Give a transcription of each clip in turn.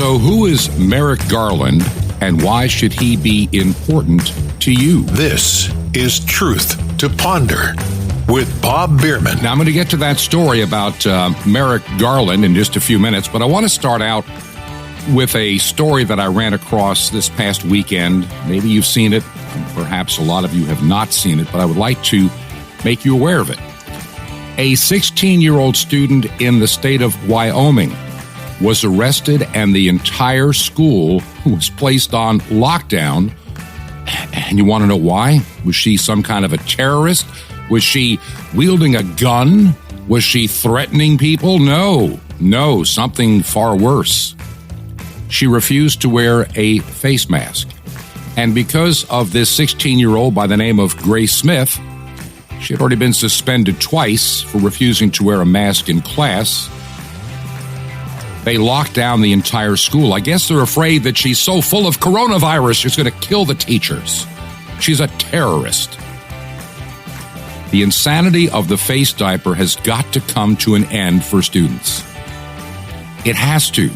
So who is Merrick Garland, and why should he be important to you? This is Truth to Ponder with Bob Bierman. Now, I'm going to get to that story about Merrick Garland in just a few minutes, but I want to start out with a story that I ran across this past weekend. Maybe you've seen it, perhaps a lot of you have not seen it, but I would like to make you aware of it. A 16-year-old student in the state of Wyoming was arrested, and the entire school was placed on lockdown. And you want to know why? Was she some kind of a terrorist? Was she wielding a gun? Was she threatening people? No, something far worse. She refused to wear a face mask. And because of this 16-year-old by the name of Grace Smith, she had already been suspended twice for refusing to wear a mask in class. They locked down the entire school. I guess they're afraid that she's so full of coronavirus, she's going to kill the teachers. She's a terrorist. The insanity of the face diaper has got to come to an end for students. It has to.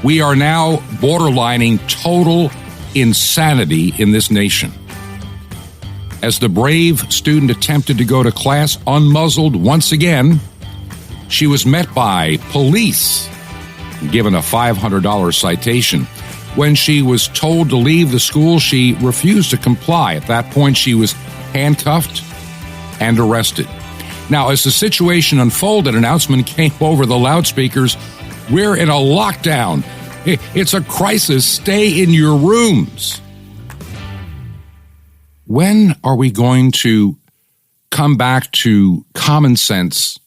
We are now borderlining total insanity in this nation. As the brave student attempted to go to class unmuzzled once again, she was met by police, given a $500 citation. When she was told to leave the school, she refused to comply. At that point, she was handcuffed and arrested. Now, as the situation unfolded, an announcement came over the loudspeakers. We're in a lockdown. It's a crisis. Stay in your rooms. When are we going to come back to common sense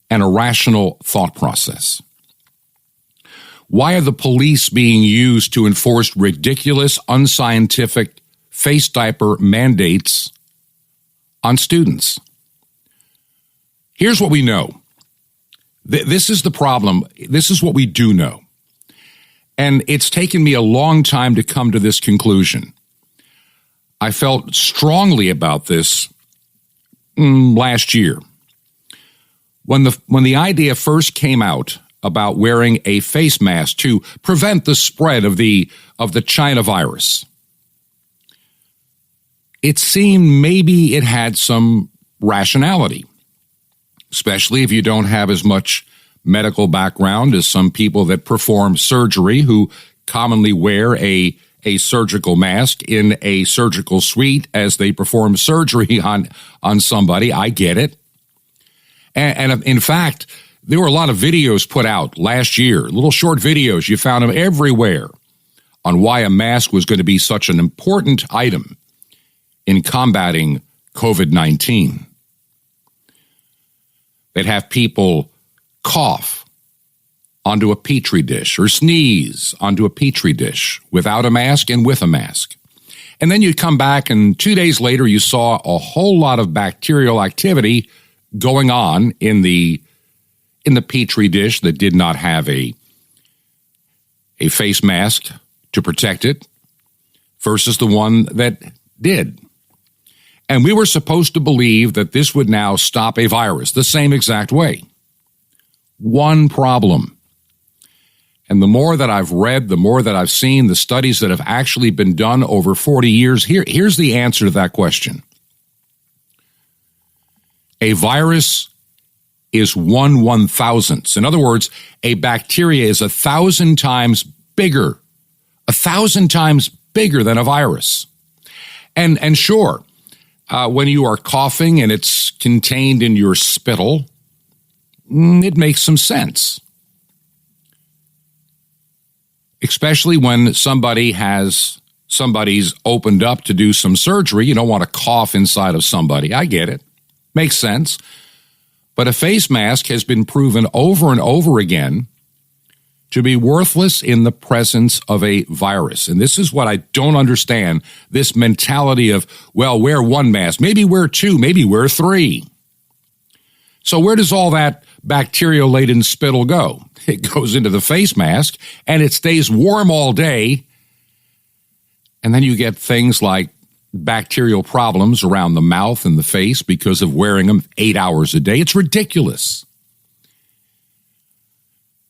and a rational thought process? Why are the police being used to enforce ridiculous, unscientific face diaper mandates on students? Here's what we know. This is the problem. This is what we do know. And it's taken me a long time to come to this conclusion. I felt strongly about this last year. When the idea first came out about wearing a face mask to prevent the spread of the China virus, it seemed maybe it had some rationality, especially if you don't have as much medical background as some people that perform surgery who commonly wear a surgical mask in a surgical suite as they perform surgery on somebody. I get it. And in fact, there were a lot of videos put out last year, little short videos. You found them everywhere on why a mask was going to be such an important item in combating COVID-19. They'd have people cough onto a petri dish or sneeze onto a petri dish without a mask and with a mask. And then you'd come back, and 2 days later you saw a whole lot of bacterial activity going on in the petri dish that did not have a face mask to protect it versus the one that did. And we were supposed to believe that this would now stop a virus the same exact way. One problem. And the more that I've read, the more that I've seen, the studies that have actually been done over 40 years, here's the answer to that question. A virus is 1/1000th. In other words, a bacteria is 1,000 times bigger, 1,000 times bigger than a virus. And sure, when you are coughing and it's contained in your spittle, it makes some sense. Especially when somebody's opened up to do some surgery. You don't want to cough inside of somebody. I get it. Makes sense. But a face mask has been proven over and over again to be worthless in the presence of a virus. And this is what I don't understand, this mentality of, well, wear one mask, maybe wear two, maybe wear three. So where does all that bacterial-laden spittle go? It goes into the face mask, and it stays warm all day. And then you get things like bacterial problems around the mouth and the face because of wearing them 8 hours a day. It's ridiculous.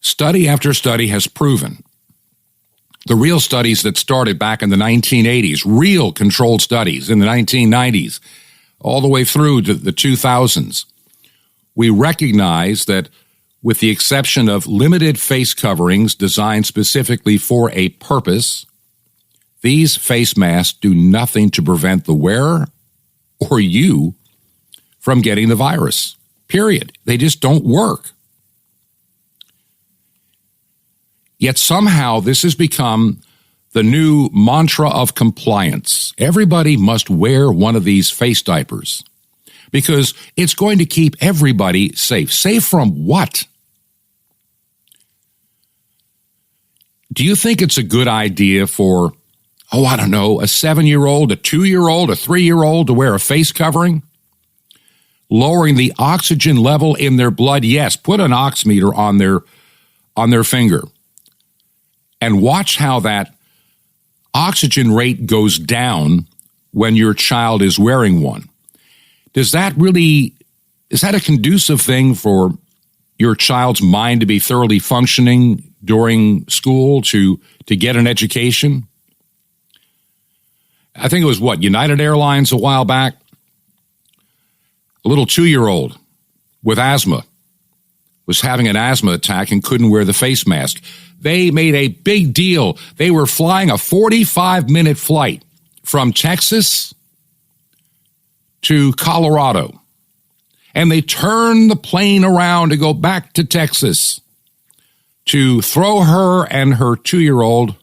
Study after study has proven The real studies that started back in the 1980s, real controlled studies in the 1990s, all the way through to the 2000s, we recognize that with the exception of limited face coverings designed specifically for a purpose, these face masks do nothing to prevent the wearer or you from getting the virus. Period. They just don't work. Yet somehow this has become the new mantra of compliance. Everybody must wear one of these face diapers because it's going to keep everybody safe. Safe from what? Do you think it's a good idea for, a 7-year-old, a 2-year-old, a 3-year-old to wear a face covering? Lowering the oxygen level in their blood, yes, put an oximeter on their finger and watch how that oxygen rate goes down when your child is wearing one. Is that a conducive thing for your child's mind to be thoroughly functioning during school, to get an education? I think it was United Airlines a while back. A little 2-year-old with asthma was having an asthma attack and couldn't wear the face mask. They made a big deal. They were flying a 45-minute flight from Texas to Colorado. And they turned the plane around to go back to Texas to throw her and her 2-year-old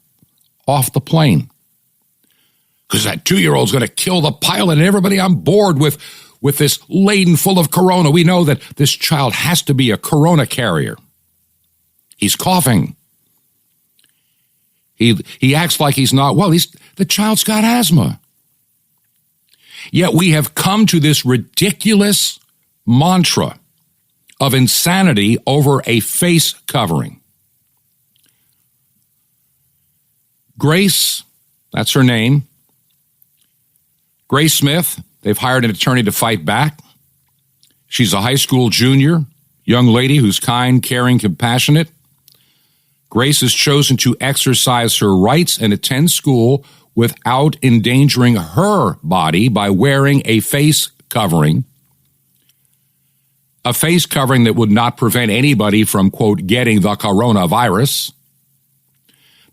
off the plane. Because that 2-year-old's going to kill the pilot and everybody on board with this laden full of corona. We know that this child has to be a corona carrier. He's coughing. He acts like he's not well. The child's got asthma. Yet we have come to this ridiculous mantra of insanity over a face covering. Grace, that's her name. Grace Smith, they've hired an attorney to fight back. She's a high school junior, young lady who's kind, caring, compassionate. Grace has chosen to exercise her rights and attend school without endangering her body by wearing a face covering. A face covering that would not prevent anybody from, quote, getting the coronavirus.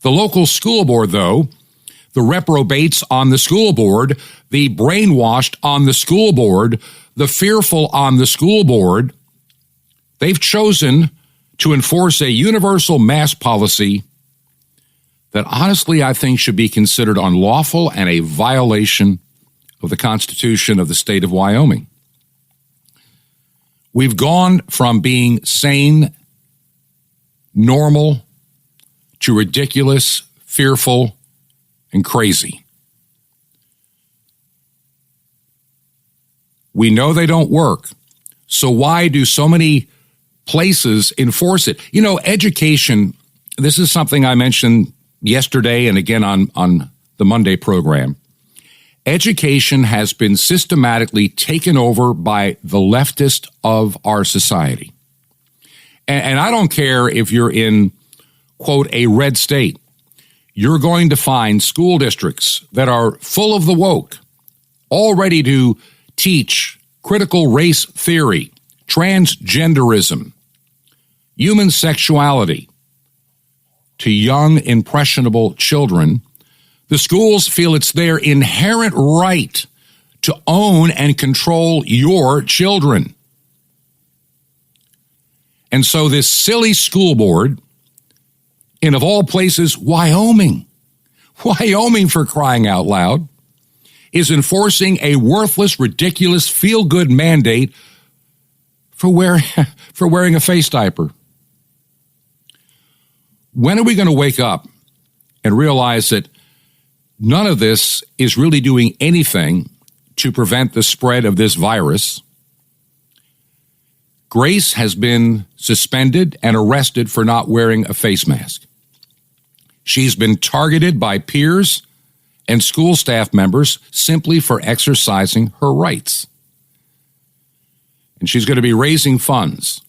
The local school board, though, the reprobates on the school board, the brainwashed on the school board, the fearful on the school board, they've chosen to enforce a universal mask policy that honestly I think should be considered unlawful and a violation of the Constitution of the state of Wyoming. We've gone from being sane, normal, to ridiculous, fearful, and crazy. We know they don't work, so why do so many places enforce it? Education, this is something I mentioned yesterday and again on the Monday program. Education has been systematically taken over by the leftist of our society. And I don't care if you're in, quote, a red state. You're going to find school districts that are full of the woke, all ready to teach critical race theory, transgenderism, human sexuality to young, impressionable children. The schools feel it's their inherent right to own and control your children. And so this silly school board, and of all places, Wyoming, for crying out loud, is enforcing a worthless, ridiculous, feel-good mandate for wearing a face diaper. When are we going to wake up and realize that none of this is really doing anything to prevent the spread of this virus? Grace has been suspended and arrested for not wearing a face mask. She's been targeted by peers and school staff members simply for exercising her rights. And she's going to be raising funds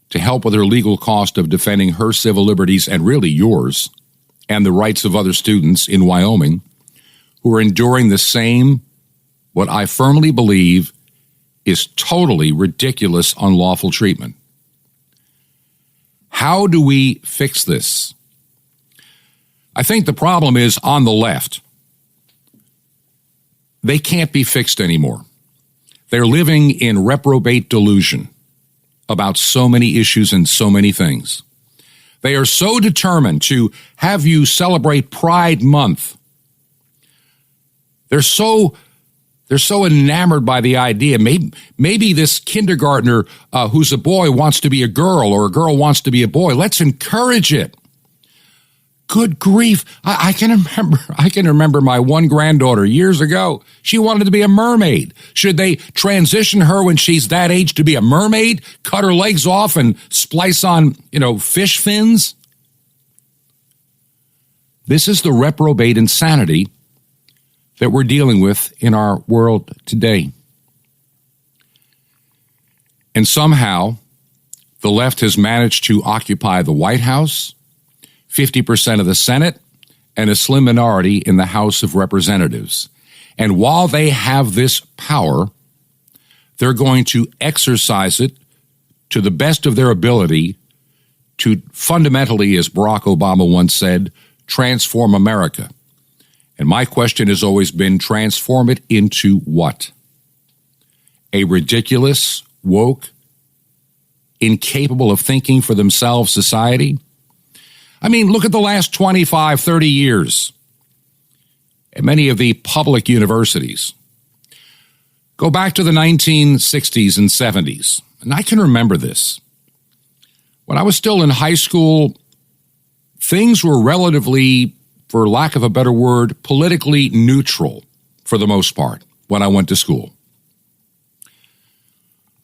to help with her legal cost of defending her civil liberties and really yours and the rights of other students in Wyoming who are enduring the same, what I firmly believe is totally ridiculous, unlawful treatment. How do we fix this? I think the problem is on the left. They can't be fixed anymore. They're living in reprobate delusion about so many issues and so many things. They are so determined to have you celebrate Pride Month. They're so enamored by the idea. Maybe this kindergartner who's a boy wants to be a girl, or a girl wants to be a boy. Let's encourage it. Good grief. I can remember my one granddaughter years ago. She wanted to be a mermaid. Should they transition her when she's that age to be a mermaid? Cut her legs off and splice on, fish fins? This is the reprobate insanity that we're dealing with in our world today. And somehow, the left has managed to occupy the White House, 50% of the Senate, and a slim minority in the House of Representatives. And while they have this power, they're going to exercise it to the best of their ability to fundamentally, as Barack Obama once said, transform America. And my question has always been, transform it into what? A ridiculous, woke, incapable of thinking for themselves society? I mean, look at the last 25, 30 years at many of the public universities. Go back to the 1960s and 70s, and I can remember this. When I was still in high school, things were relatively, for lack of a better word, politically neutral for the most part when I went to school.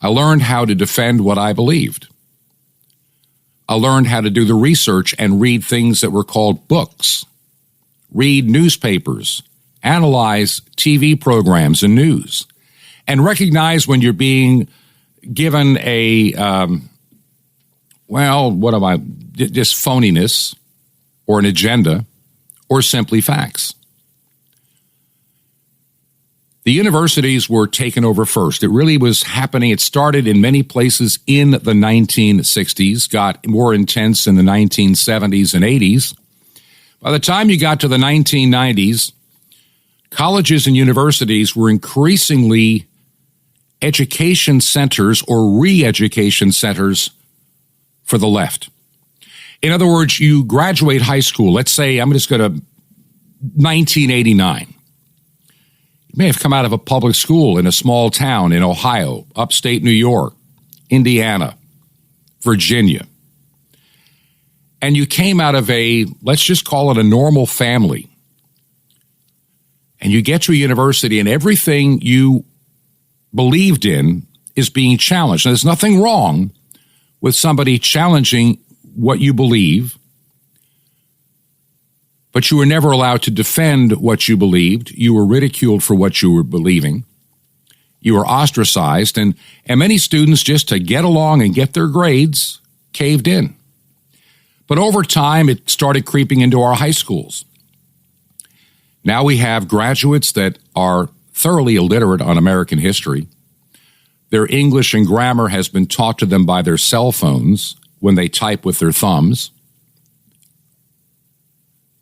I learned how to defend what I believed. I learned how to do the research and read things that were called books, read newspapers, analyze TV programs and news, and recognize when you're being given just phoniness or an agenda or simply facts. The universities were taken over first. It really was happening. It started in many places in the 1960s, got more intense in the 1970s and 80s. By the time you got to the 1990s, colleges and universities were increasingly education centers or re-education centers for the left. In other words, you graduate high school. Let's say I'm just going to 1989. You may have come out of a public school in a small town in Ohio, upstate New York, Indiana, Virginia. And you came out of let's just call it a normal family. And you get to a university and everything you believed in is being challenged. Now, there's nothing wrong with somebody challenging what you believe, but you were never allowed to defend what you believed. You were ridiculed for what you were believing. You were ostracized, and many students, just to get along and get their grades, caved in. But over time, it started creeping into our high schools. Now we have graduates that are thoroughly illiterate on American history. Their English and grammar has been taught to them by their cell phones when they type with their thumbs.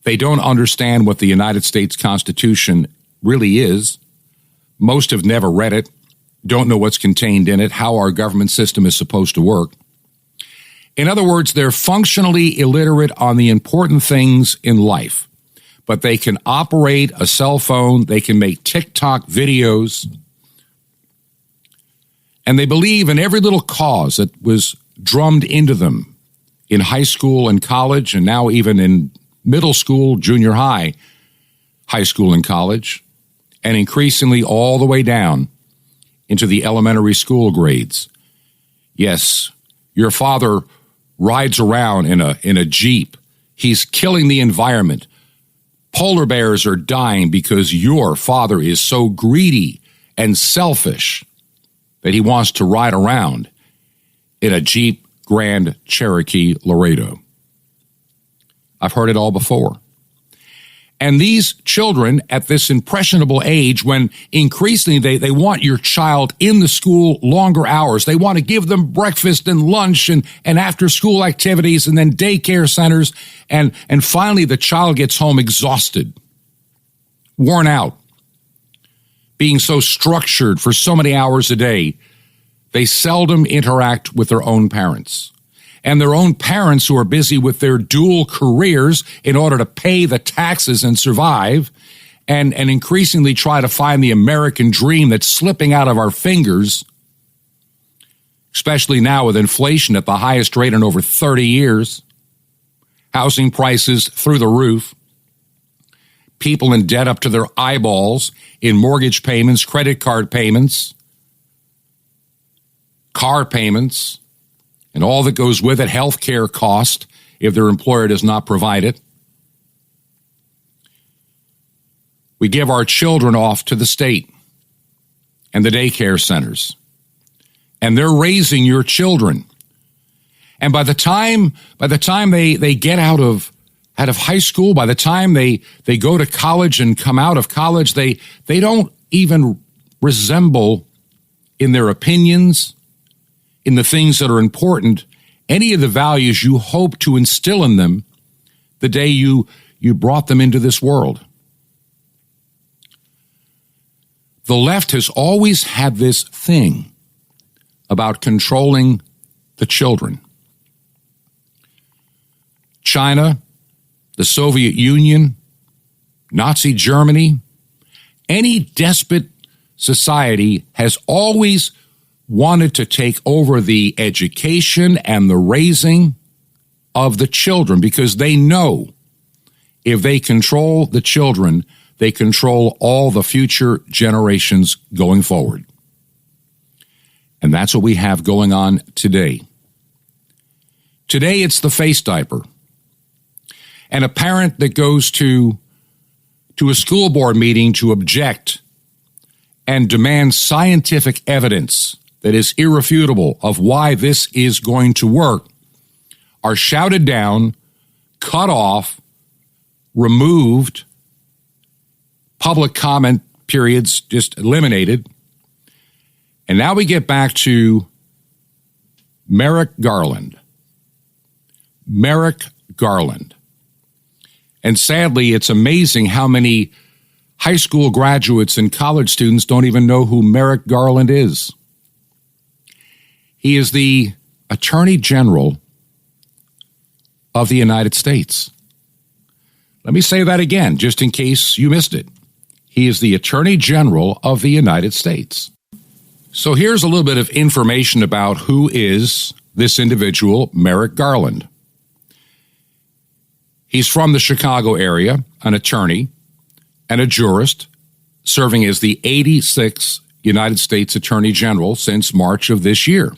They don't understand what the United States Constitution really is. Most have never read it, don't know what's contained in it, how our government system is supposed to work. In other words, they're functionally illiterate on the important things in life, but they can operate a cell phone, they can make TikTok videos, and they believe in every little cause that was drummed into them in high school and college, and now even in middle school, junior high, high school and college, and increasingly all the way down into the elementary school grades. Yes, your father rides around in a Jeep. He's killing the environment. Polar bears are dying because your father is so greedy and selfish that he wants to ride around in a Jeep Grand Cherokee Laredo. I've heard it all before. And these children at this impressionable age, when increasingly they want your child in the school longer hours, they want to give them breakfast and lunch and after school activities and then daycare centers. And finally the child gets home exhausted, worn out, being so structured for so many hours a day. They seldom interact with their own parents. And their own parents, who are busy with their dual careers in order to pay the taxes and survive, and increasingly try to find the American dream that's slipping out of our fingers, especially now with inflation at the highest rate in over 30 years, housing prices through the roof, people in debt up to their eyeballs in mortgage payments, credit card payments, car payments, and all that goes with it, health care cost if their employer does not provide it. We give our children off to the state and the daycare centers, and they're raising your children. And by the time they get out of high school, by the time they go to college and come out of college, they don't even resemble in their opinions, in the things that are important, any of the values you hope to instill in them the day you brought them into this world. The left has always had this thing about controlling the children. China, the Soviet Union, Nazi Germany, any despot society has always wanted to take over the education and the raising of the children, because they know if they control the children, they control all the future generations going forward. And that's what we have going on today. Today, it's the face diaper. And a parent that goes to a school board meeting to object and demand scientific evidence that is irrefutable of why this is going to work are shouted down, cut off, removed, public comment periods just eliminated. And now we get back to Merrick Garland. Merrick Garland. And sadly, it's amazing how many high school graduates and college students don't even know who Merrick Garland is. He is the Attorney General of the United States. Let me say that again, just in case you missed it. He is the Attorney General of the United States. So here's a little bit of information about who is this individual, Merrick Garland. He's from the Chicago area, an attorney and a jurist, serving as the 86th United States Attorney General since March of this year.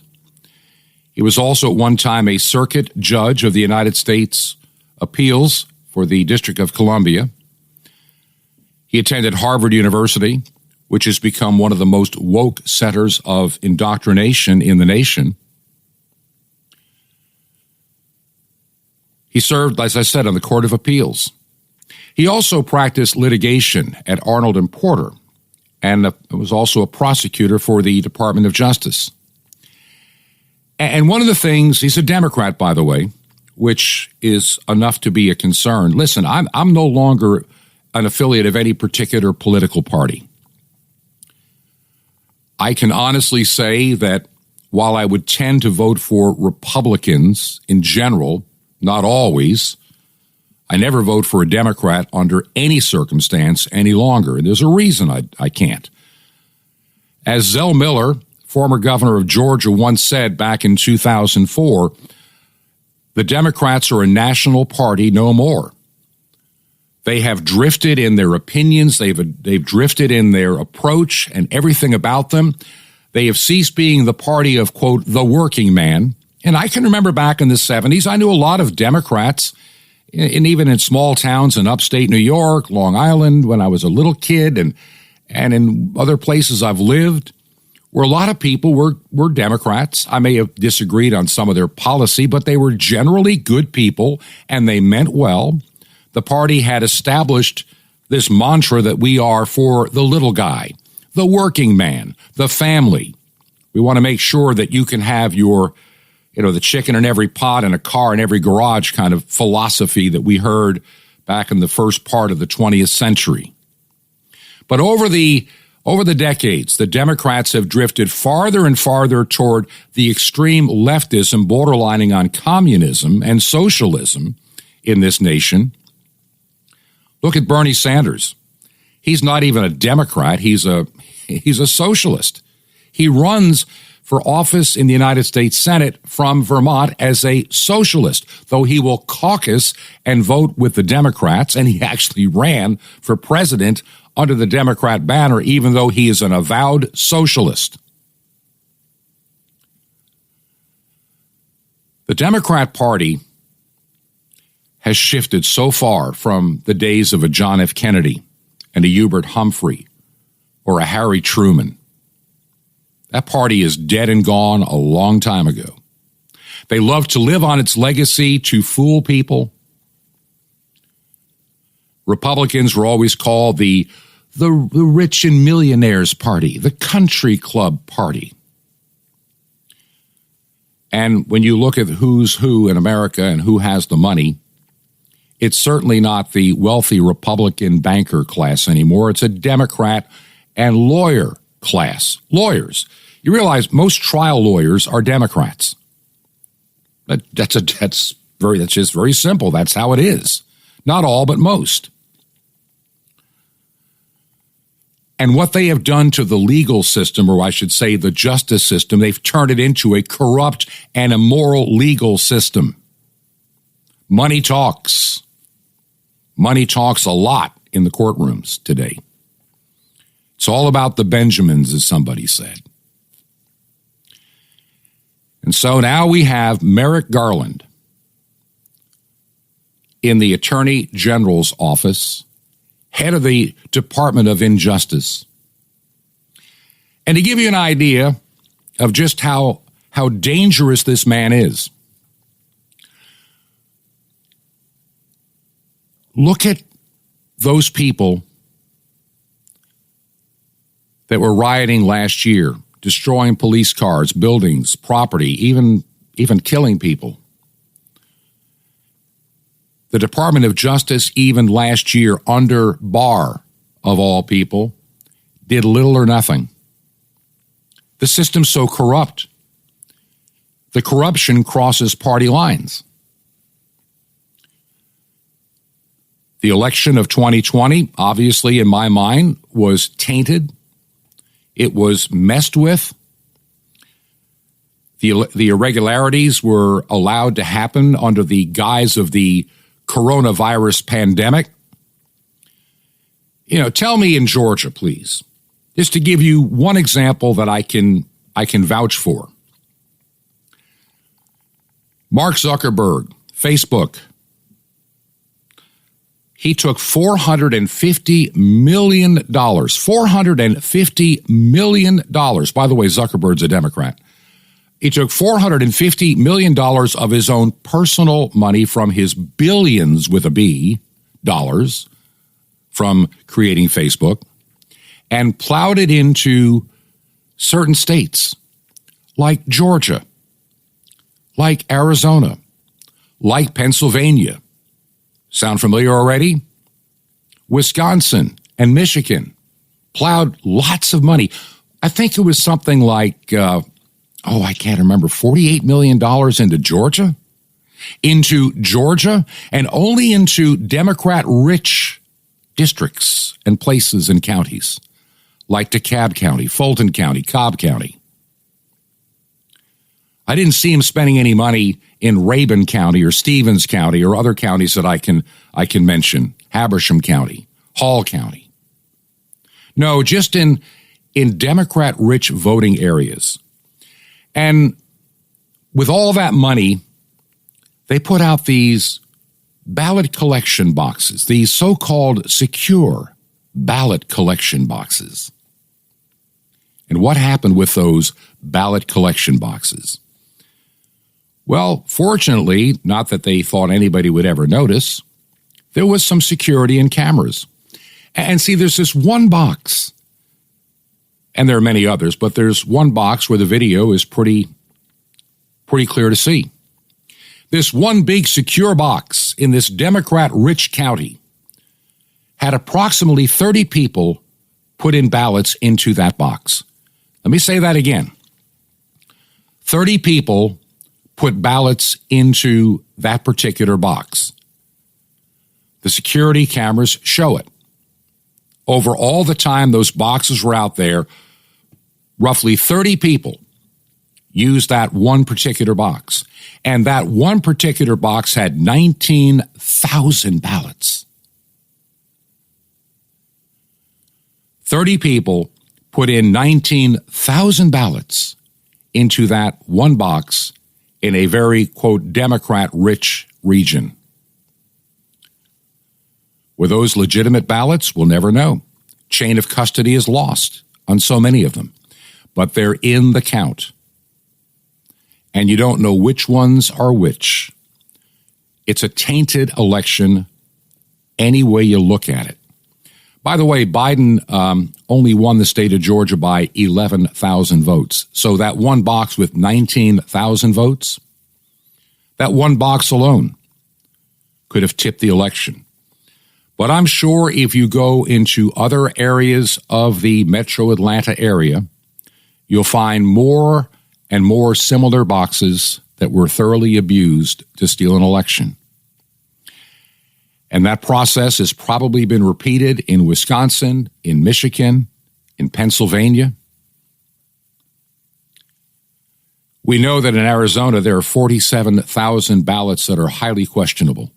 He was also at one time a circuit judge of the United States Appeals for the District of Columbia. He attended Harvard University, which has become one of the most woke centers of indoctrination in the nation. He served, as I said, on the Court of Appeals. He also practiced litigation at Arnold and Porter and was also a prosecutor for the Department of Justice. And one of the things, he's a Democrat, by the way, which is enough to be a concern. Listen, I'm no longer an affiliate of any particular political party. I can honestly say that while I would tend to vote for Republicans in general, not always, I never vote for a Democrat under any circumstance any longer. And there's a reason I can't. As Zell Miller, former governor of Georgia, once said back in 2004, the Democrats are a national party no more. They have drifted in their opinions. They've drifted in their approach and everything about them. They have ceased being the party of, quote, the working man. And I can remember back in the 70s, I knew a lot of Democrats, and even in small towns in upstate New York, Long Island, when I was a little kid, and in other places I've lived, where a lot of people were Democrats. I may have disagreed on some of their policy, but they were generally good people, and they meant well. The party had established this mantra that we are for the little guy, the working man, the family. We want to make sure that you can have your, the chicken in every pot and a car in every garage kind of philosophy that we heard back in the first part of the 20th century. But over the decades, the Democrats have drifted farther and farther toward the extreme leftism borderlining on communism and socialism in this nation. Look at Bernie Sanders. He's not even a Democrat. He's a socialist. He runs for office in the United States Senate from Vermont as a socialist, though he will caucus and vote with the Democrats, and he actually ran for president under the Democrat banner, even though he is an avowed socialist. The Democrat Party has shifted so far from the days of a John F. Kennedy and a Hubert Humphrey or a Harry Truman. That party is dead and gone a long time ago. They love to live on its legacy to fool people. Republicans were always called the rich and millionaires party, the country club party. And when you look at who's who in America and who has the money, it's certainly not the wealthy Republican banker class anymore. It's a Democrat and lawyer class. Lawyers. You realize most trial lawyers are Democrats. But that's just very simple. That's how it is. Not all, but most. And what they have done to the legal system, or I should say the justice system, they've turned it into a corrupt and immoral legal system. Money talks. Money talks a lot in the courtrooms today. It's all about the Benjamins, as somebody said. And so now we have Merrick Garland in the Attorney General's office, head of the Department of Injustice. And to give you an idea of just how dangerous this man is, look at those people that were rioting last year, destroying police cars, buildings, property, even killing people. The Department of Justice, even last year, under Barr, of all people, did little or nothing. The system's so corrupt. The corruption crosses party lines. The election of 2020, obviously, in my mind, was tainted. It was messed with. The irregularities were allowed to happen under the guise of the coronavirus pandemic. Tell me in Georgia, please, just to give you one example that I can vouch for. Mark Zuckerberg, Facebook, he took $450 million. $450 million. By the way, Zuckerberg's a Democrat. He took $450 million of his own personal money from his billions with a B dollars from creating Facebook and plowed it into certain states like Georgia, like Arizona, like Pennsylvania. Sound familiar already? Wisconsin and Michigan plowed lots of money. I think it was something like, I can't remember, $48 million into Georgia? Into Georgia, and only into Democrat-rich districts and places and counties, like DeKalb County, Fulton County, Cobb County. I didn't see him spending any money in Rabun County or Stevens County or other counties that I can mention, Habersham County, Hall County. No, just in Democrat-rich voting areas. And with all that money, they put out these ballot collection boxes, these so-called secure ballot collection boxes. And what happened with those ballot collection boxes? Well, fortunately, not that they thought anybody would ever notice, there was some security and cameras. And see, there's this one box, and there are many others, but there's one box where the video is pretty clear to see. This one big secure box in this Democrat-rich county had approximately 30 people put in ballots into that box. Let me say that again. 30 people put ballots into that particular box. The security cameras show it. Over all the time those boxes were out there, roughly 30 people used that one particular box. And that one particular box had 19,000 ballots. 30 people put in 19,000 ballots into that one box in a very, quote, Democrat-rich region. Were those legitimate ballots? We'll never know. Chain of custody is lost on so many of them, but they're in the count. And you don't know which ones are which. It's a tainted election any way you look at it. By the way, Biden only won the state of Georgia by 11,000 votes. So that one box with 19,000 votes, that one box alone could have tipped the election. But I'm sure if you go into other areas of the metro Atlanta area, you'll find more and more similar boxes that were thoroughly abused to steal an election. And that process has probably been repeated in Wisconsin, in Michigan, in Pennsylvania. We know that in Arizona there are 47,000 ballots that are highly questionable.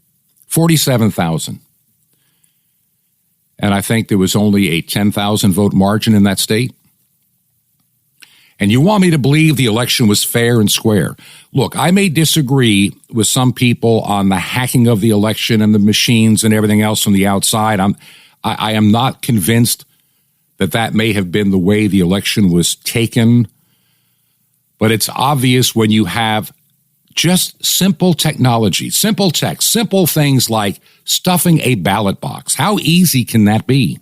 47,000. And I think there was only a 10,000 vote margin in that state. And you want me to believe the election was fair and square. Look, I may disagree with some people on the hacking of the election and the machines and everything else from the outside. I am not convinced that that may have been the way the election was taken. But it's obvious when you have just simple technology, simple text, simple things like stuffing a ballot box. How easy can that be?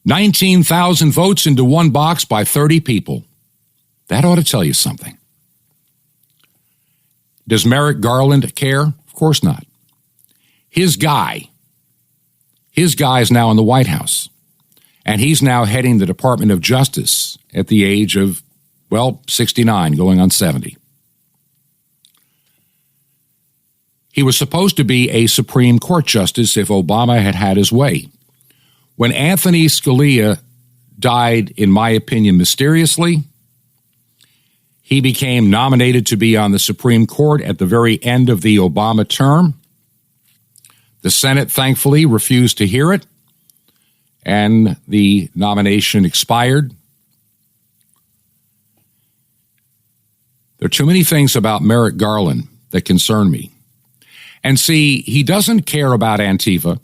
19,000 votes into one box by 30 people. That ought to tell you something. Does Merrick Garland care? Of course not. His guy is now in the White House, and he's now heading the Department of Justice at the age of, 69, going on 70. He was supposed to be a Supreme Court justice if Obama had had his way. When Anthony Scalia died, in my opinion, mysteriously, he became nominated to be on the Supreme Court at the very end of the Obama term. The Senate, thankfully, refused to hear it, and the nomination expired. There are too many things about Merrick Garland that concern me. And see, he doesn't care about Antifa.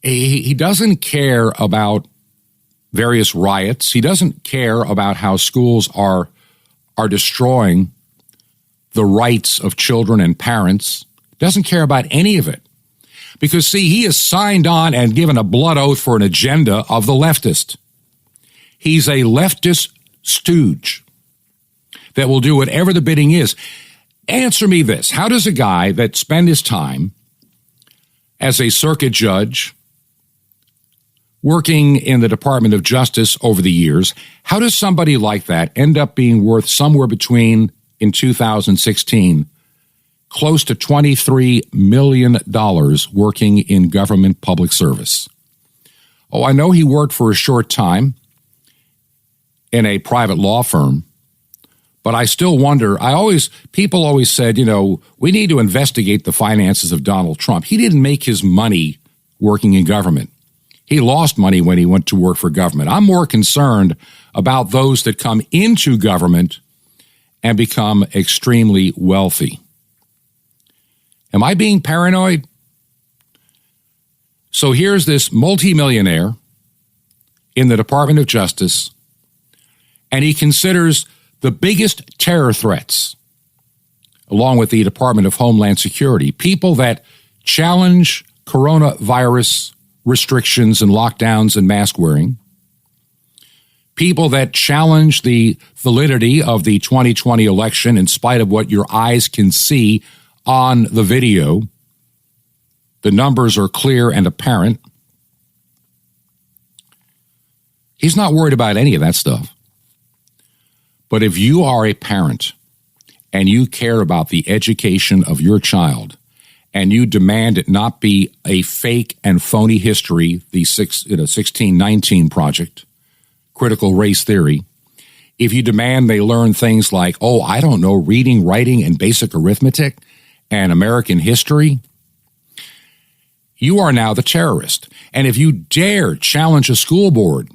He doesn't care about various riots. He doesn't care about how schools are destroying the rights of children and parents. Doesn't care about any of it. Because, see, he has signed on and given a blood oath for an agenda of the leftist. He's a leftist stooge that will do whatever the bidding is. Answer me this. How does a guy that spent his time as a circuit judge working in the Department of Justice over the years, how does somebody like that end up being worth somewhere between, in 2016, close to $23 million working in government public service? Oh, I know he worked for a short time in a private law firm, but I still wonder, people always said, we need to investigate the finances of Donald Trump. He didn't make his money working in government. He lost money when he went to work for government. I'm more concerned about those that come into government and become extremely wealthy. Am I being paranoid? So here's this multimillionaire in the Department of Justice, and he considers the biggest terror threats, along with the Department of Homeland Security, people that challenge coronavirus restrictions and lockdowns and mask wearing. People that challenge the validity of the 2020 election in spite of what your eyes can see on the video. The numbers are clear and apparent. He's not worried about any of that stuff. But if you are a parent and you care about the education of your child and you demand it not be a fake and phony history, the 1619 Project, critical race theory, if you demand they learn things like, reading, writing, and basic arithmetic and American history, you are now the terrorist. And if you dare challenge a school board,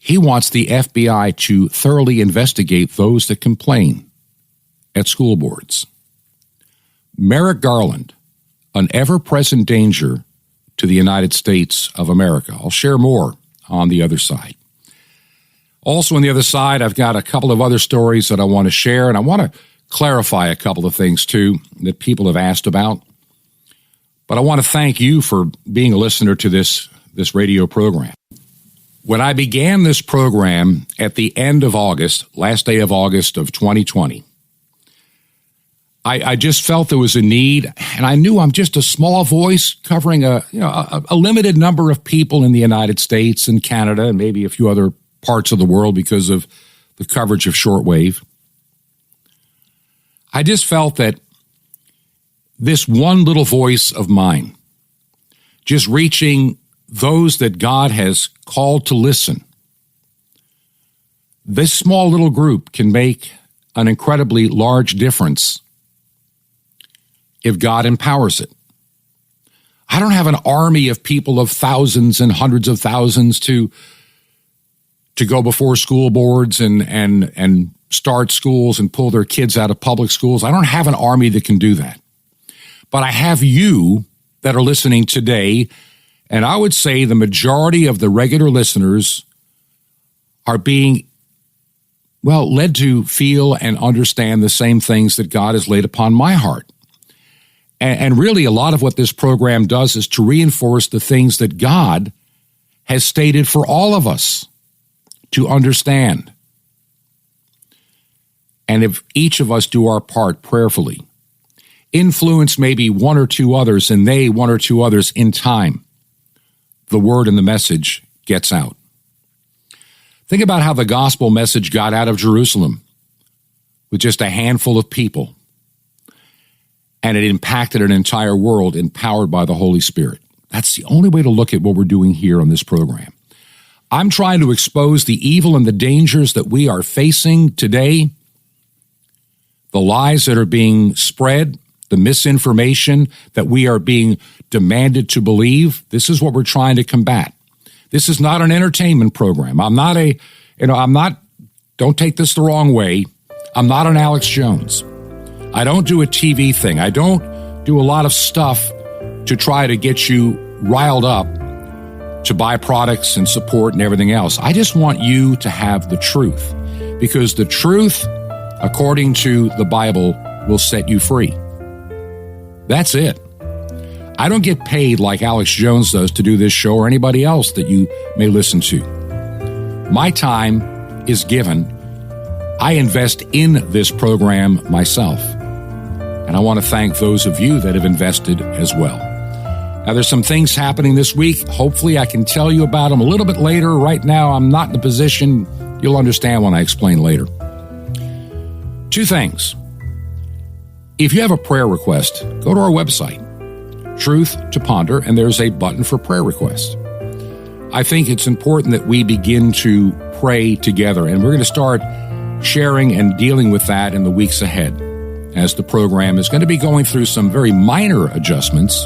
he wants the FBI to thoroughly investigate those that complain at school boards. Merrick Garland, an ever-present danger to the United States of America. I'll share more on the other side. Also on the other side, I've got a couple of other stories that I want to share, and I want to clarify a couple of things, too, that people have asked about. But I want to thank you for being a listener to this radio program. When I began this program at the end of August, last day of August of 2020, I just felt there was a need, and I knew I'm just a small voice covering a limited number of people in the United States and Canada and maybe a few other parts of the world because of the coverage of shortwave. I just felt that this one little voice of mine, just reaching those that God has called to listen, this small little group can make an incredibly large difference if God empowers it. I don't have an army of people of thousands and hundreds of thousands to go before school boards and start schools and pull their kids out of public schools. I don't have an army that can do that. But I have you that are listening today, and I would say the majority of the regular listeners are being, led to feel and understand the same things that God has laid upon my heart. And really, a lot of what this program does is to reinforce the things that God has stated for all of us to understand. And if each of us do our part prayerfully, influence maybe one or two others, and they one or two others in time, the word and the message gets out. Think about how the gospel message got out of Jerusalem with just a handful of people. And it impacted an entire world empowered by the Holy Spirit. That's the only way to look at what we're doing here on this program. I'm trying to expose the evil and the dangers that we are facing today, the lies that are being spread, the misinformation that we are being demanded to believe. This is what we're trying to combat. This is not an entertainment program. Don't take this the wrong way. I'm not an Alex Jones. I don't do a TV thing. I don't do a lot of stuff to try to get you riled up to buy products and support and everything else. I just want you to have the truth, because the truth, according to the Bible, will set you free. That's it. I don't get paid like Alex Jones does to do this show or anybody else that you may listen to. My time is given. I invest in this program myself. And I want to thank those of you that have invested as well. Now, there's some things happening this week. Hopefully, I can tell you about them a little bit later. Right now, I'm not in a position. You'll understand when I explain later. Two things. If you have a prayer request, go to our website, Truth to Ponder, and there's a button for prayer request. I think it's important that we begin to pray together, and we're going to start sharing and dealing with that in the weeks ahead, as the program is going to be going through some very minor adjustments,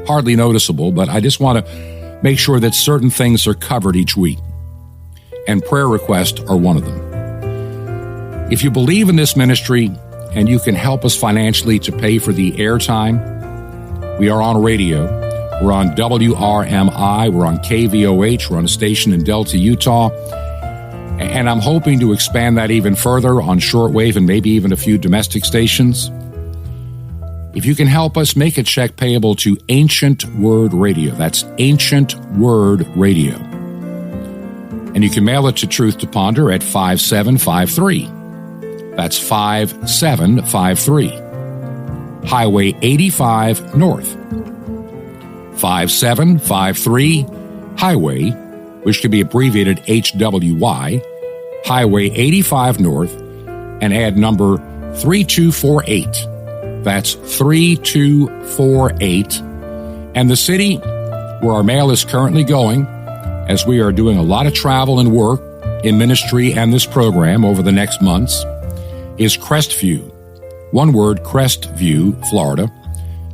hardly noticeable, but I just want to make sure that certain things are covered each week, and prayer requests are one of them. If you believe in this ministry and you can help us financially to pay for the airtime, we are on radio. We're on WRMI, we're on KVOH, we're on a station in Delta, Utah, and I'm hoping to expand that even further on shortwave and maybe even a few domestic stations. If you can help us, make a check payable to Ancient Word Radio. That's Ancient Word Radio. And you can mail it to Truth to Ponder at 5753. That's 5753. Highway 85 North. 5753 Highway, which can be abbreviated HWY, Highway 85 North, and add number 3248. That's 3248. And the city where our mail is currently going, as we are doing a lot of travel and work in ministry and this program over the next months, is Crestview. One word, Crestview, Florida,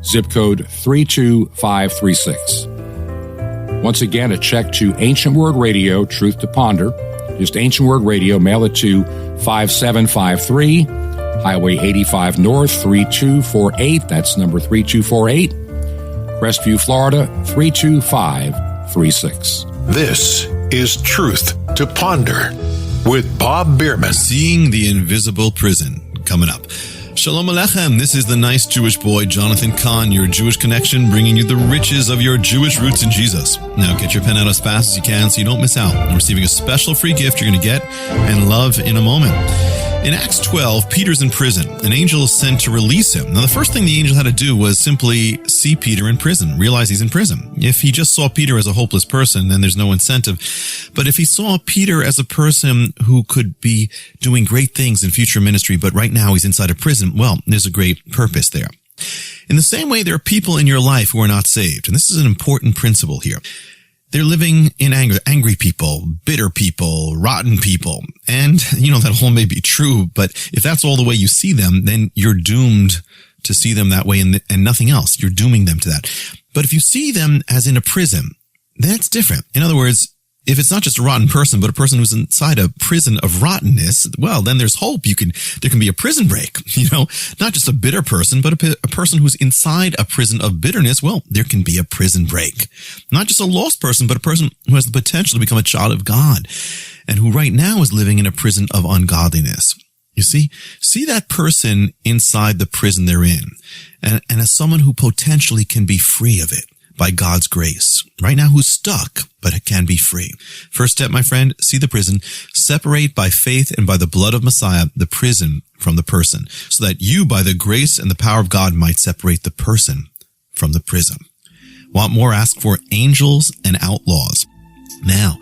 zip code 32536. Once again, a check to Ancient Word Radio, Truth to Ponder. Just Ancient Word Radio, mail it to 5753, Highway 85 North, 3248. That's number 3248. Crestview, Florida, 32536. This is Truth to Ponder with Bob Bierman. Seeing the Invisible Prison, coming up. Shalom Aleichem. This is the nice Jewish boy, Jonathan Kahn, your Jewish connection, bringing you the riches of your Jewish roots in Jesus. Now, get your pen out as fast as you can so you don't miss out on receiving a special free gift you're going to get and love in a moment. In Acts 12, Peter's in prison. An angel is sent to release him. Now, the first thing the angel had to do was simply see Peter in prison, realize he's in prison. If he just saw Peter as a hopeless person, then there's no incentive. But if he saw Peter as a person who could be doing great things in future ministry, but right now he's inside a prison, well, there's a great purpose there. In the same way, there are people in your life who are not saved. And this is an important principle here. They're living in anger, angry people, bitter people, rotten people. And, that all may be true, but if that's all the way you see them, then you're doomed to see them that way and nothing else. You're dooming them to that. But if you see them as in a prison, that's different. In other words, if it's not just a rotten person, but a person who's inside a prison of rottenness, well, then there's hope. There can be a prison break, not just a bitter person, but a person who's inside a prison of bitterness. Well, there can be a prison break. Not just a lost person, but a person who has the potential to become a child of God and who right now is living in a prison of ungodliness. You see that person inside the prison they're in and as someone who potentially can be free of it by God's grace. Right now, who's stuck, but it can be free. First step, my friend, see the prison, separate by faith and by the blood of Messiah, the prison from the person, so that you, by the grace and the power of God, might separate the person from the prison. Want more? Ask for angels and outlaws. Now,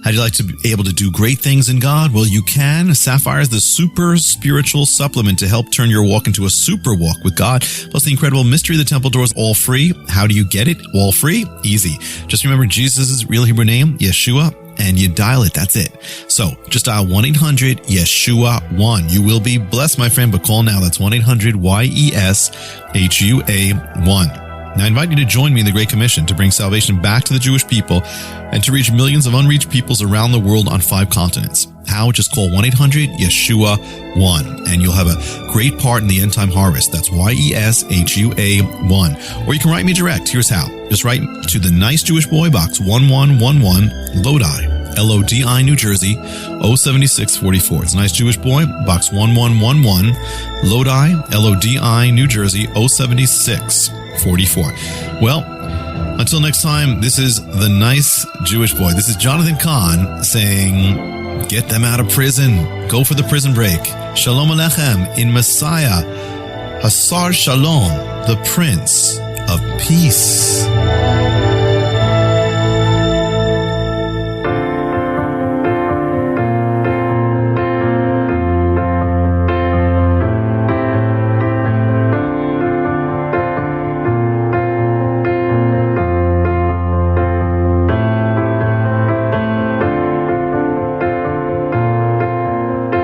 how'd you like to be able to do great things in God? Well, you can. Sapphire is the super spiritual supplement to help turn your walk into a super walk with God. Plus the incredible mystery of the temple doors, all free. How do you get it? All free? Easy. Just remember Jesus' real Hebrew name, Yeshua, and you dial it. That's it. So just dial 1-800-YESHUA-1. You will be blessed, my friend, but call now. That's 1-800-YESHUA-1. Now, I invite you to join me in the Great Commission to bring salvation back to the Jewish people and to reach millions of unreached peoples around the world on 5 continents. How? Just call 1-800-YESHUA-1 and you'll have a great part in the end time harvest. That's YESHUA-1. Or you can write me direct. Here's how. Just write to the Nice Jewish Boy, Box 1111, Lodi, Lodi, New Jersey, 07644. It's Nice Jewish Boy, Box 1111, Lodi, Lodi, New Jersey, 07644. Well, until next time, this is the Nice Jewish Boy. This is Jonathan Kahn saying, get them out of prison. Go for the prison break. Shalom Aleichem in Messiah. Hasar Shalom, the Prince of Peace.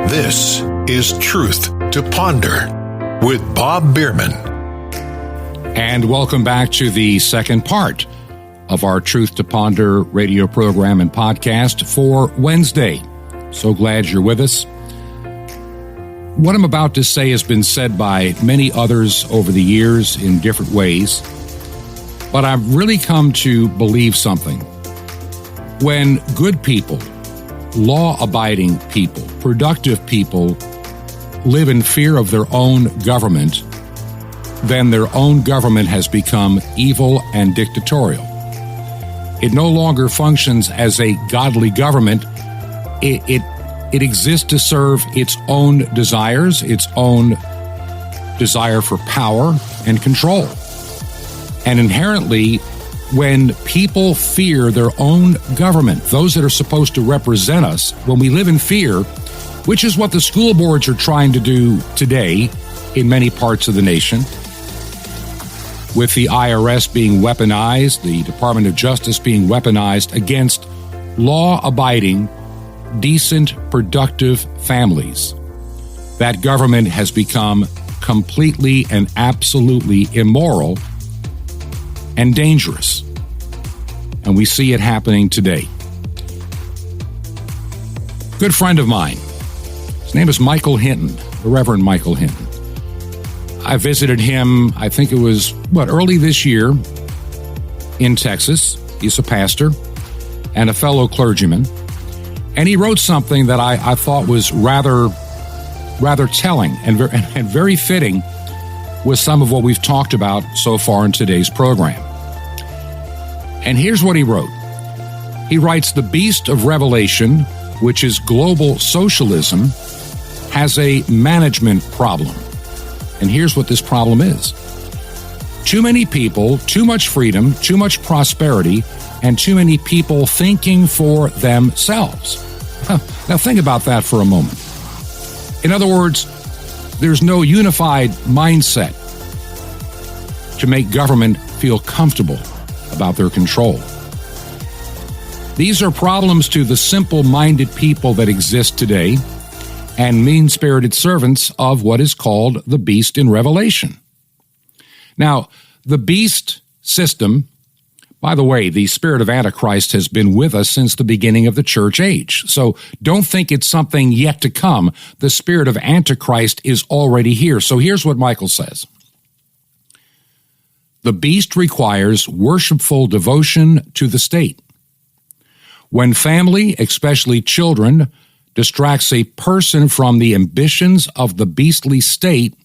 This is Truth to Ponder with Bob Bierman. And welcome back to the second part of our Truth to Ponder radio program and podcast for Wednesday. So glad you're with us. What I'm about to say has been said by many others over the years in different ways, but I've really come to believe something. When good people, law-abiding people, productive people live in fear of their own government, then their own government has become evil and dictatorial. It no longer functions as a godly government. It exists to serve its own desires, its own desire for power and control. And inherently, when people fear their own government, those that are supposed to represent us, when we live in fear, which is what the school boards are trying to do today in many parts of the nation, with the IRS being weaponized, the Department of Justice being weaponized against law-abiding, decent, productive families, that government has become completely and absolutely immoral and dangerous. And we see it happening today. Good friend of mine, his name is Michael Hinton, the Reverend Michael Hinton. I visited him, I think it was, early this year in Texas. He's a pastor and a fellow clergyman. And he wrote something that I thought was rather telling and very fitting with some of what we've talked about so far in today's program. And here's what he wrote. He writes, "The beast of Revelation, which is global socialism, has a management problem." And here's what this problem is. Too many people, too much freedom, too much prosperity, and too many people thinking for themselves. Now think about that for a moment. In other words, there's no unified mindset to make government feel comfortable about their control. These are problems to the simple-minded people that exist today and mean-spirited servants of what is called the beast in Revelation. Now, the beast system, by the way, the Spirit of Antichrist has been with us since the beginning of the church age. So don't think it's something yet to come. The Spirit of Antichrist is already here. So here's what Michael says. The beast requires worshipful devotion to the state. When family, especially children, distracts a person from the ambitions of the beastly state,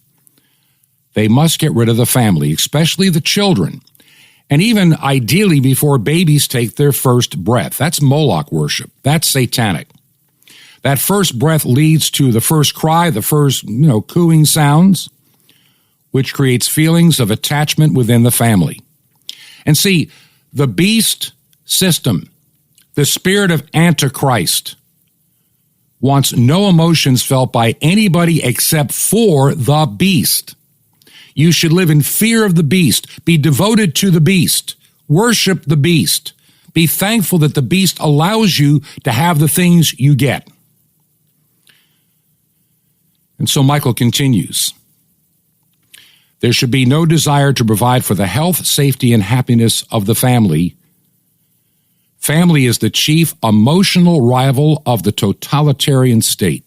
they must get rid of the family, especially the children, and even ideally before babies take their first breath. That's Moloch worship. That's satanic. That first breath leads to the first cry, the first, cooing sounds, which creates feelings of attachment within the family. And see, the beast system, the Spirit of Antichrist, wants no emotions felt by anybody except for the beast. You should live in fear of the beast, be devoted to the beast, worship the beast, be thankful that the beast allows you to have the things you get. And so Michael continues. There should be no desire to provide for the health, safety, and happiness of the family. Family is the chief emotional rival of the totalitarian state.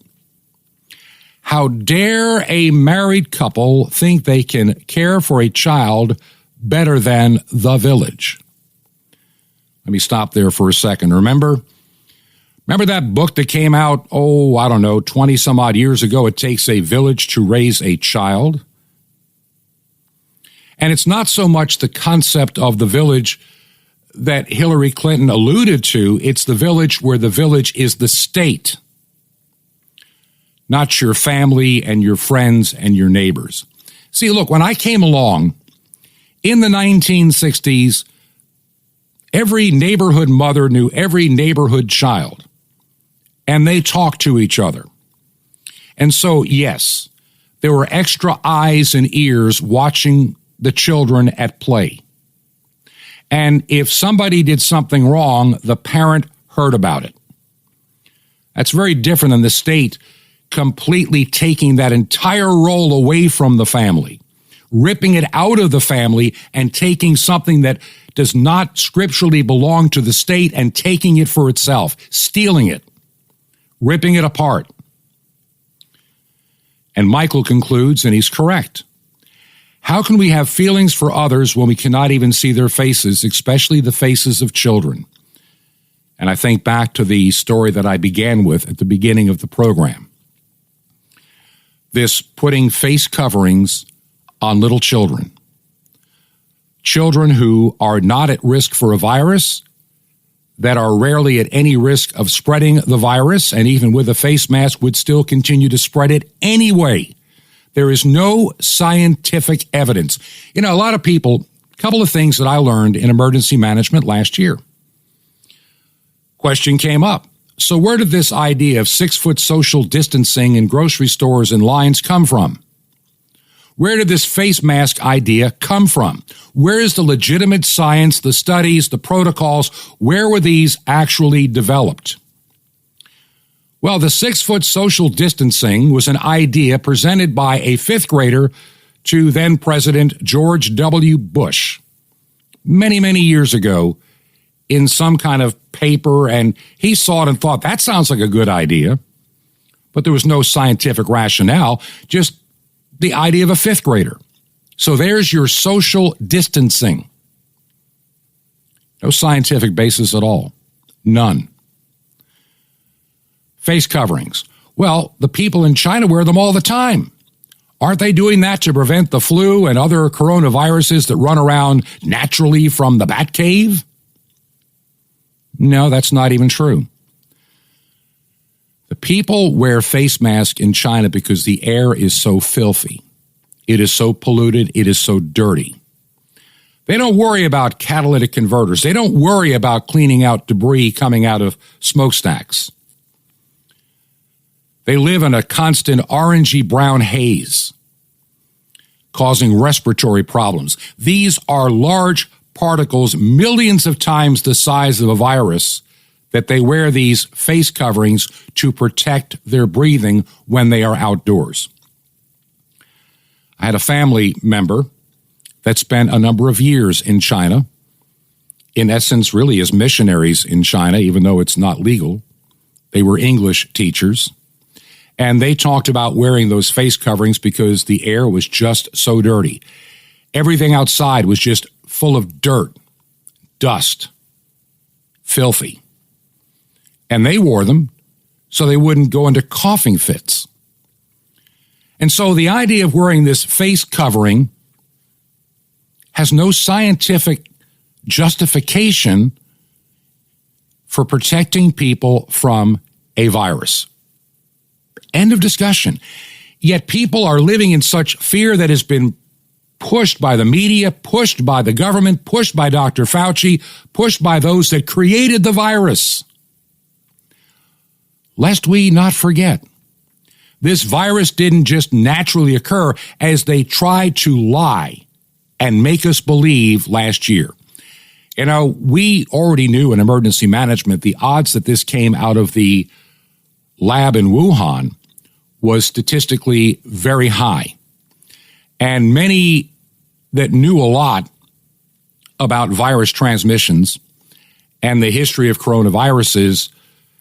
How dare a married couple think they can care for a child better than the village? Let me stop there for a second. Remember that book that came out, 20 some odd years ago, It Takes a Village to Raise a Child? And it's not so much the concept of the village that Hillary Clinton alluded to. It's the village where the village is the state, not your family and your friends and your neighbors. See, look, when I came along in the 1960s, every neighborhood mother knew every neighborhood child, and they talked to each other. And so, yes, there were extra eyes and ears watching the children at play. And if somebody did something wrong, the parent heard about it. That's very different than the state completely taking that entire role away from the family, ripping it out of the family and taking something that does not scripturally belong to the state and taking it for itself, stealing it, ripping it apart. And Michael concludes, and he's correct. How can we have feelings for others when we cannot even see their faces, especially the faces of children? And I think back to the story that I began with at the beginning of the program. This putting face coverings on little children. Children who are not at risk for a virus, that are rarely at any risk of spreading the virus, and even with a face mask would still continue to spread it anyway. There is no scientific evidence. You know, a lot of people, a couple of things that I learned in emergency management last year. Question came up. So where did this idea of 6-foot social distancing in grocery stores and lines come from? Where did this face mask idea come from? Where is the legitimate science, the studies, the protocols? Where were these actually developed? Well, the 6-foot social distancing was an idea presented by a 5th grader to then President George W. Bush many, many years ago in some kind of paper, and he saw it and thought, that sounds like a good idea. But there was no scientific rationale, just the idea of a 5th grader. So there's your social distancing. No scientific basis at all. None. Face coverings. Well, the people in China wear them all the time. Aren't they doing that to prevent the flu and other coronaviruses that run around naturally from the bat cave? No, that's not even true. The people wear face masks in China because the air is so filthy. It is so polluted. It is so dirty. They don't worry about catalytic converters. They don't worry about cleaning out debris coming out of smokestacks. They live in a constant orangey brown haze, causing respiratory problems. These are large particles, millions of times the size of a virus, that they wear these face coverings to protect their breathing when they are outdoors. I had a family member that spent a number of years in China, in essence, really as missionaries in China, even though it's not legal. They were English teachers, and they talked about wearing those face coverings because the air was just so dirty. Everything outside was just full of dirt, dust, filthy. And they wore them so they wouldn't go into coughing fits. And so the idea of wearing this face covering has no scientific justification for protecting people from a virus. End of discussion. Yet people are living in such fear that has been pushed by the media, pushed by the government, pushed by Dr. Fauci, pushed by those that created the virus. Lest we not forget, this virus didn't just naturally occur as they tried to lie and make us believe last year. You know, we already knew in emergency management the odds that this came out of the lab in Wuhan was statistically very high. And many that knew a lot about virus transmissions and the history of coronaviruses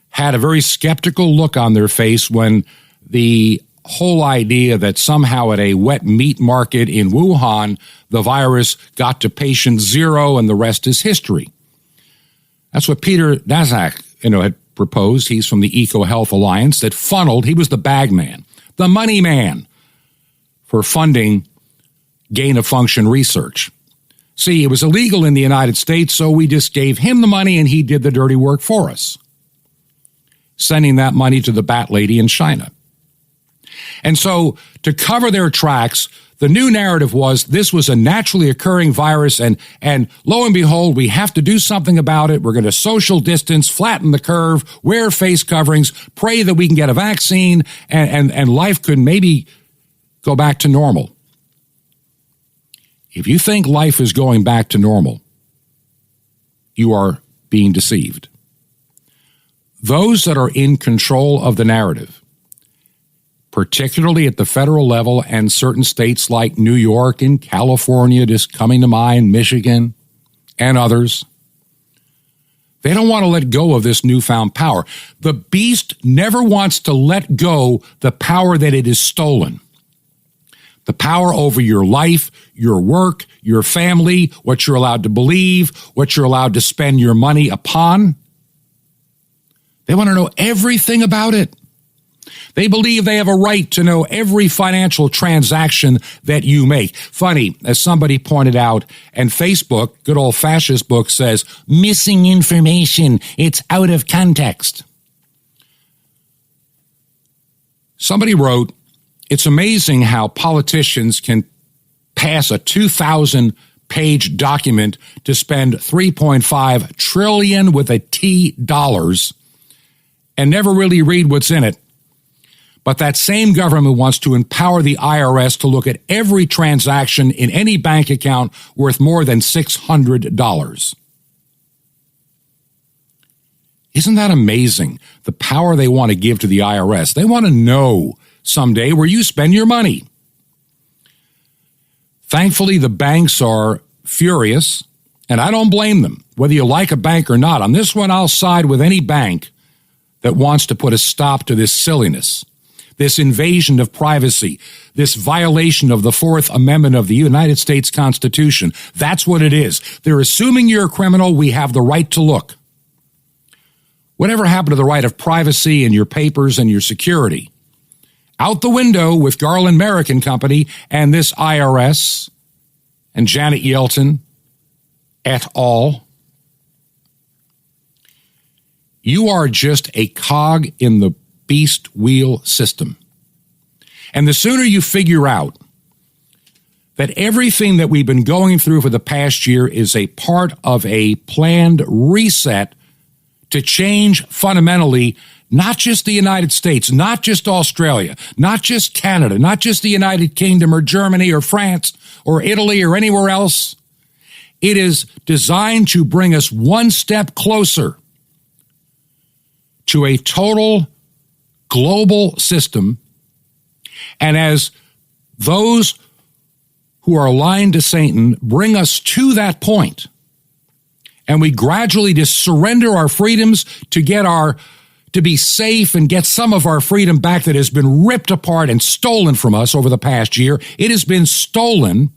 had a very skeptical look on their face when the whole idea that somehow at a wet meat market in Wuhan, the virus got to patient 0 and the rest is history. That's what Peter Daszak, had proposed. He's from the EcoHealth Alliance that funneled, he was the bag man, the money man for funding gain-of-function research. See, it was illegal in the United States, so we just gave him the money and he did the dirty work for us, sending that money to the bat lady in China. And so to cover their tracks, the new narrative was this was a naturally occurring virus, and lo and behold, we have to do something about it. We're going to social distance, flatten the curve, wear face coverings, pray that we can get a vaccine, and life could maybe go back to normal. If you think life is going back to normal, you are being deceived. Those that are in control of the narrative, particularly at the federal level and certain states like New York and California, just coming to mind, Michigan and others, they don't want to let go of this newfound power. The beast never wants to let go the power that it is stolen. The power over your life, your work, your family, what you're allowed to believe, what you're allowed to spend your money upon. They want to know everything about it. They believe they have a right to know every financial transaction that you make. Funny, as somebody pointed out, and Facebook, good old fascist book, says, missing information, it's out of context. Somebody wrote, it's amazing how politicians can pass a 2,000-page document to spend $3.5 trillion with a T dollars and never really read what's in it. But that same government wants to empower the IRS to look at every transaction in any bank account worth more than $600. Isn't that amazing? The power they want to give to the IRS. They want to know someday where you spend your money. Thankfully, the banks are furious, and I don't blame them, whether you like a bank or not. On this one, I'll side with any bank that wants to put a stop to this silliness, this invasion of privacy, this violation of the Fourth Amendment of the United States Constitution. That's what it is. They're assuming you're a criminal. We have the right to look. Whatever happened to the right of privacy and your papers and your security? Out the window with Garland Merrick and Company and this IRS and Janet Yeltsin et al. You are just a cog in the beast wheel system. And the sooner you figure out that everything that we've been going through for the past year is a part of a planned reset to change fundamentally not just the United States, not just Australia, not just Canada, not just the United Kingdom or Germany or France or Italy or anywhere else. It is designed to bring us one step closer to a total global system. And as those who are aligned to Satan bring us to that point, and we gradually just surrender our freedoms to be safe and get some of our freedom back that has been ripped apart and stolen from us over the past year. It has been stolen,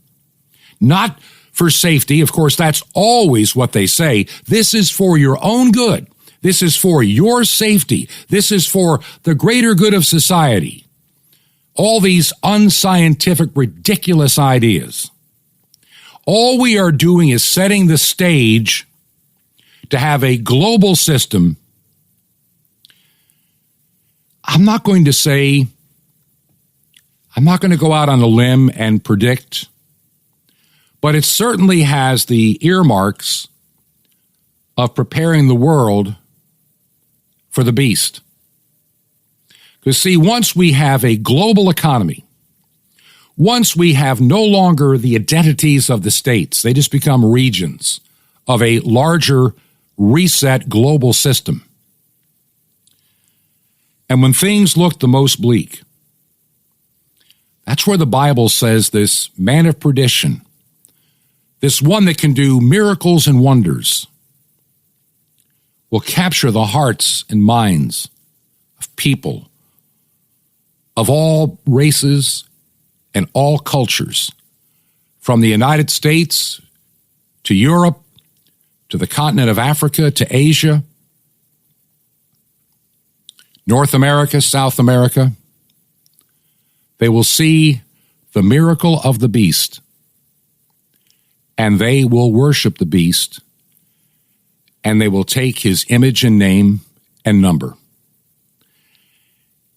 not for safety. Of course, that's always what they say. This is for your own good. This is for your safety. This is for the greater good of society. All these unscientific, ridiculous ideas. All we are doing is setting the stage to have a global system. I'm not going to go out on a limb and predict, but it certainly has the earmarks of preparing the world for the beast. Because see, once we have a global economy, once we have no longer the identities of the states, they just become regions of a larger reset global system. And when things look the most bleak, that's where the Bible says this man of perdition, this one that can do miracles and wonders, will capture the hearts and minds of people of all races and all cultures, from the United States to Europe, to the continent of Africa, to Asia, North America, South America. They will see the miracle of the beast, and they will worship the beast, and they will take his image and name and number.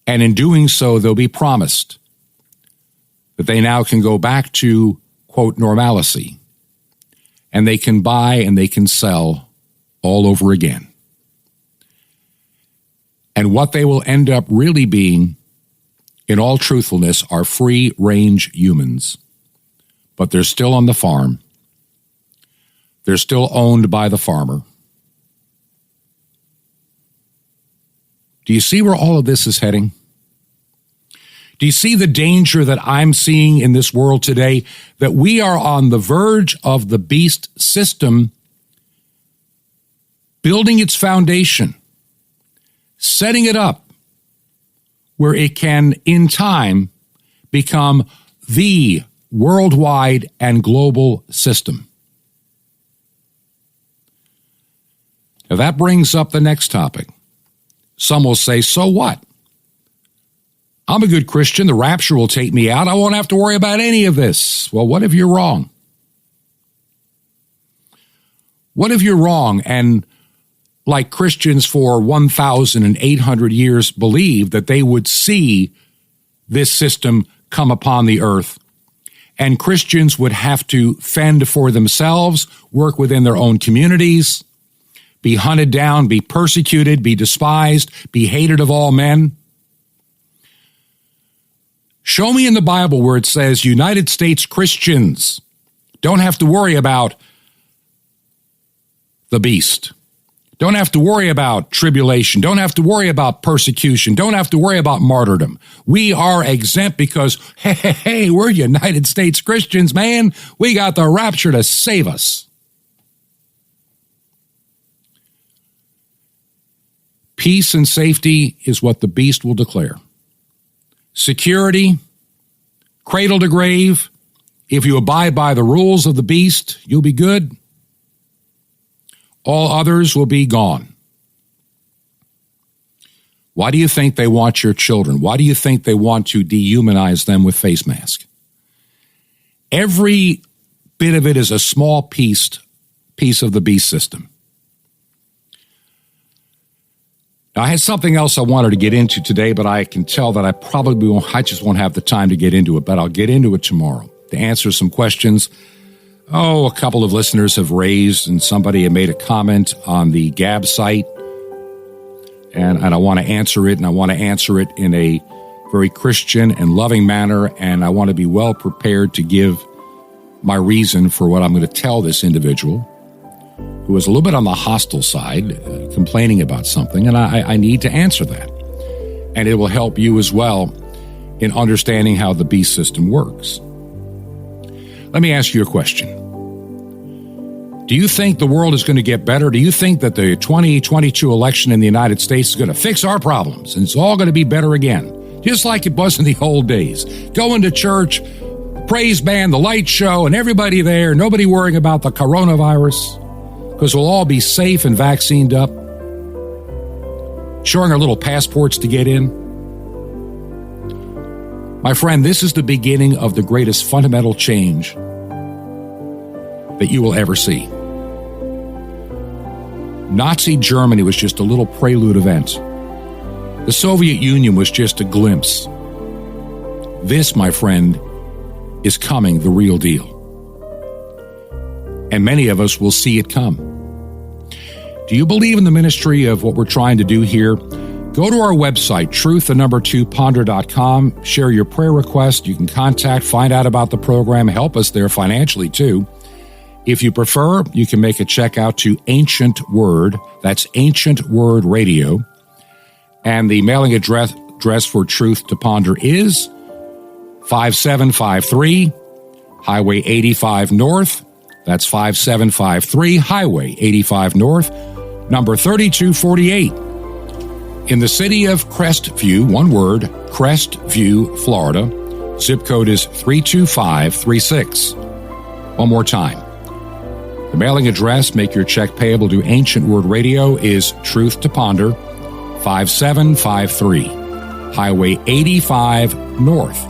And in doing so, they'll be promised that they now can go back to, quote, normalcy, and they can buy and they can sell all over again. And what they will end up really being, in all truthfulness, are free-range humans. But they're still on the farm. They're still owned by the farmer. Do you see where all of this is heading? Do you see the danger that I'm seeing in this world today? That we are on the verge of the beast system building its foundation, setting it up where it can, in time, become the worldwide and global system. Now that brings up the next topic. Some will say, so what? I'm a good Christian. The rapture will take me out. I won't have to worry about any of this. Well, what if you're wrong? What if you're wrong and, like Christians for 1,800 years, believed that they would see this system come upon the earth, and Christians would have to fend for themselves, work within their own communities, be hunted down, be persecuted, be despised, be hated of all men? Show me in the Bible where it says United States Christians don't have to worry about the beast. Don't have to worry about tribulation. Don't have to worry about persecution. Don't have to worry about martyrdom. We are exempt because, hey, we're United States Christians, man. We got the rapture to save us. Peace and safety is what the beast will declare. Security, cradle to grave. If you abide by the rules of the beast, you'll be good. All others will be gone. Why do you think they want your children? Why do you think they want to dehumanize them with face masks? Every bit of it is a small piece of the beast system. Now, I had something else I wanted to get into today, but I can tell that I just won't have the time to get into it, but I'll get into it tomorrow to answer some questions. A couple of listeners have raised, and somebody had made a comment on the Gab site, and I want to answer it, and I want to answer it in a very Christian and loving manner, and I want to be well prepared to give my reason for what I'm going to tell this individual who is a little bit on the hostile side, complaining about something, and I need to answer that. And it will help you as well in understanding how the beast system works. Let me ask you a question. Do you think the world is going to get better? Do you think that the 2022 election in the United States is going to fix our problems and it's all going to be better again? Just like it was in the old days. Going to church, praise band, the light show, and everybody there, nobody worrying about the coronavirus because we'll all be safe and vaccinated up, showing our little passports to get in. My friend, this is the beginning of the greatest fundamental change that you will ever see. Nazi Germany was just a little prelude event. The Soviet Union was just a glimpse. This, my friend, is coming, the real deal. And many of us will see it come. Do you believe in the ministry of what we're trying to do here? Go to our website, truth2ponder.com. Share your prayer request. You can contact, find out about the program, help us there financially too. If you prefer, you can make a check out to Ancient Word. That's Ancient Word Radio. And the mailing address for Truth to Ponder is 5753 Highway 85 North. That's 5753 Highway 85 North, number 3248. In the city of Crestview, one word, Crestview, Florida. Zip code is 32536. One more time. The mailing address, make your check payable to Ancient Word Radio, is Truth to Ponder, 5753, Highway 85 North,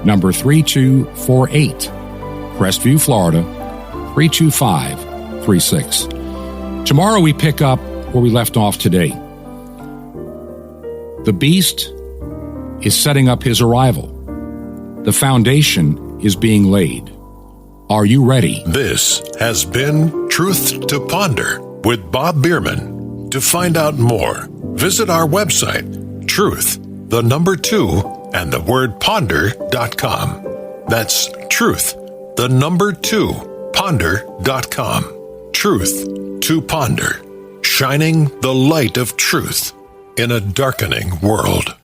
number 3248, Crestview, Florida, 32536. Tomorrow we pick up where we left off today. The beast is setting up his arrival. The foundation is being laid. Are you ready? This has been Truth to Ponder with Bob Bierman. To find out more, visit our website, truth2ponder.com. That's truth2ponder.com. Truth to Ponder, shining the light of truth in a darkening world.